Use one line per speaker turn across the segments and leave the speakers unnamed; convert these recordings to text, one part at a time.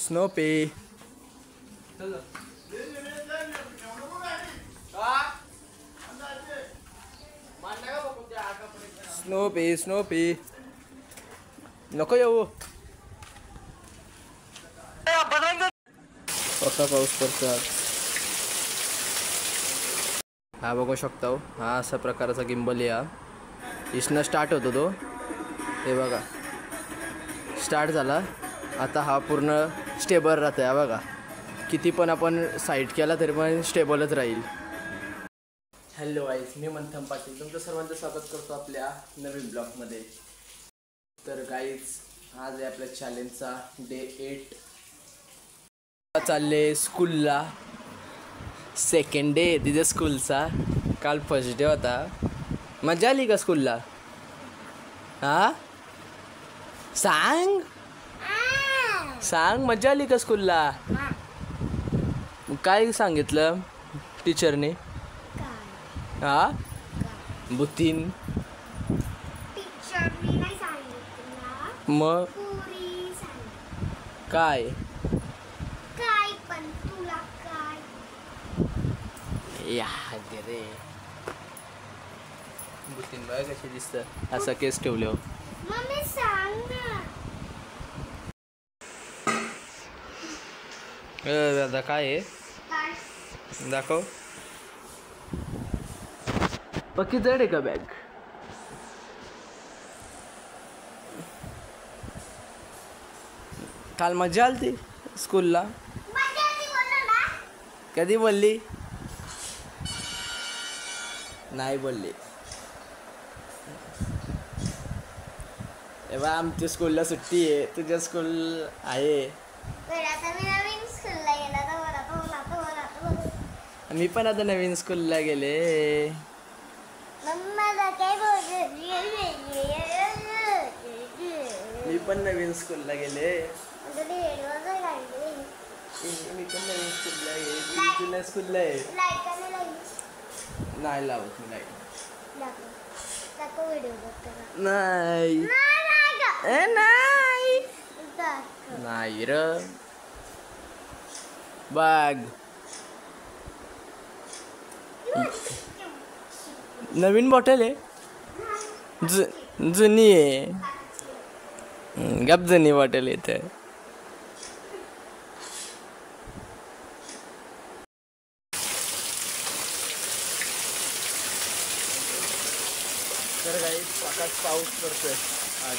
स्नोपी स्नोपी स्नोपी नको येऊ. पक्का पाऊस पडतो आज. हा बघू शकता हो, हा असा प्रकारचा गिम्बल या इथनं स्टार्ट होतो तो. हे बघा स्टार्ट झाला. आता हा पूर्ण स्टेबल राहतं आहे बघा. किती पण आपण साईड केला तरी पण स्टेबलच राहील. हॅलो गाईज, मी मंथन पाटील तुमचं सर्वांचं स्वागत करतो आपल्या नवीन ब्लॉगमध्ये. तर गाईज आज आहे आपल्या चॅलेंजचा डे 8. चालले स्कूलला. सेकंड डे तिथे स्कूलचा. काल फर्स्ट डे होता. मजा आली का स्कूलला? हा सांग सांग, मजा आली का स्कूलला? काय सांगितलं टीचरने? हा बुतीन मग काय
पण तुला काय
या रे बुतीन बघ कशी दिसतं असं केस ठेवले हो.
मम्मी सांग ना.
दादा काय आहे दाखव. पक्की जड आहे का बॅग? काल मजा आली स्कूलला? कधी बोलली? नाही बोलली. एव्हा आमच्या स्कूलला सुट्टी आहे, तुझ्या स्कूल आहे. मी पण आता नवीन स्कूलला गेले. मी पण नवीन स्कूलला गेले. मी पण नवीन स्कूलला गेले. जुन्या स्कूलला आहे. नाही लावत मी लाईट. नाही नाही नाही र बघ. नवीन बॉटल आहे. जुनी आहे. गप जुनी बॉटल येते. तर काही आकाश पाऊस पडतोय आज.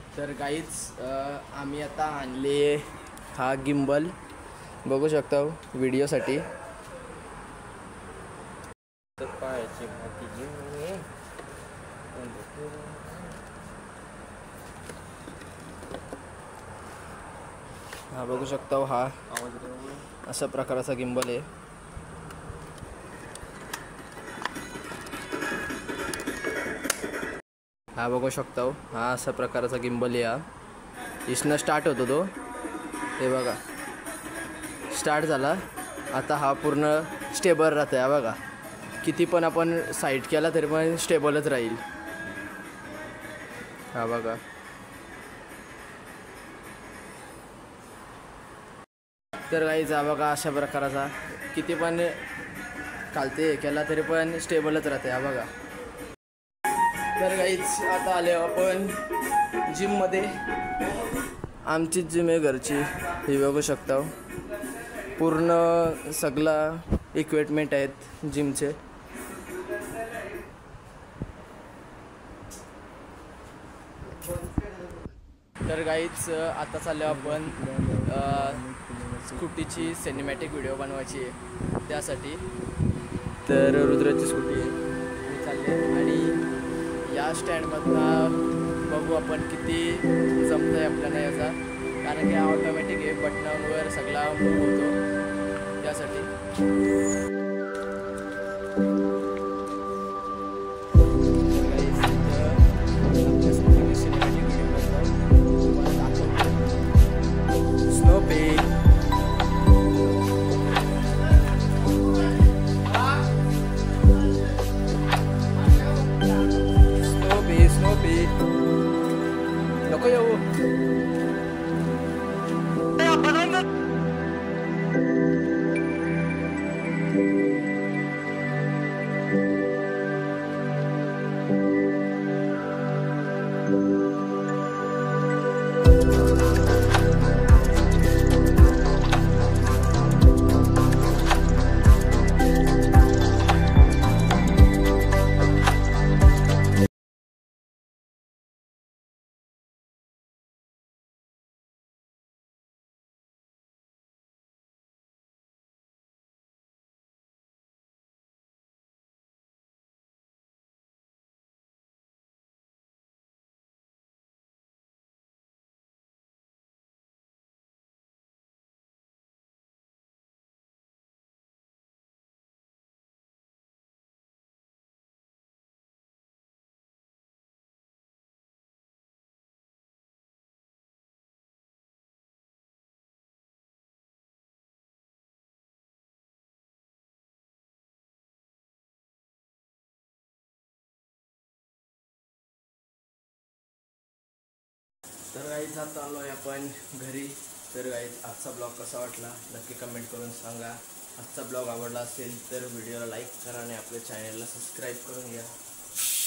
तर काहीच आम्ही आता आणले हा गिम्बल बघू शकता व्हिडिओसाठी. हा बघू शकता हा अशा प्रकारचा गिम्बल आहे. हा बघू शकता हा अशा प्रकारचा गिम्बल या इथनं स्टार्ट होतो तो. हे बघा स्टार्ट झाला. आता हा पूर्ण स्टेबल राहतं आहे बघा. किती पण आपण साईड केला तरी पण स्टेबलच राहील. हा बघा तर गाईज हा बघा अशा प्रकाराचा किती पण चालते केला तरी पण स्टेबलच राहते. हा बघा. तर गाईज आता आले आपण जिममध्ये. आमची जिम आहे घरची. हे बघू शकता पूर्ण सगळा इक्विपमेंट आहेत जिमचे. तर गाईज आता चाललो आपण स्कूटीची सिनेमॅटिक व्हिडिओ बनवायची आहे त्यासाठी. तर रुद्राची स्कूटी मी चालले आणि या स्टँडमधनं बघू आपण किती जमतं आहे आपल्याला याचा. कारण की हा ऑटोमॅटिक आहे, बटनावर सगळा मूव होतो त्यासाठी. तर गाईज आता आलो आहे आपण घरी. तर गाईज आजचा ब्लॉग कसा वाटला नक्की कमेंट करून सांगा. आजचा ब्लॉग आवडला असेल तर व्हिडिओला लाईक करा आणि आपल्या चॅनलला सबस्क्राईब करून घ्या.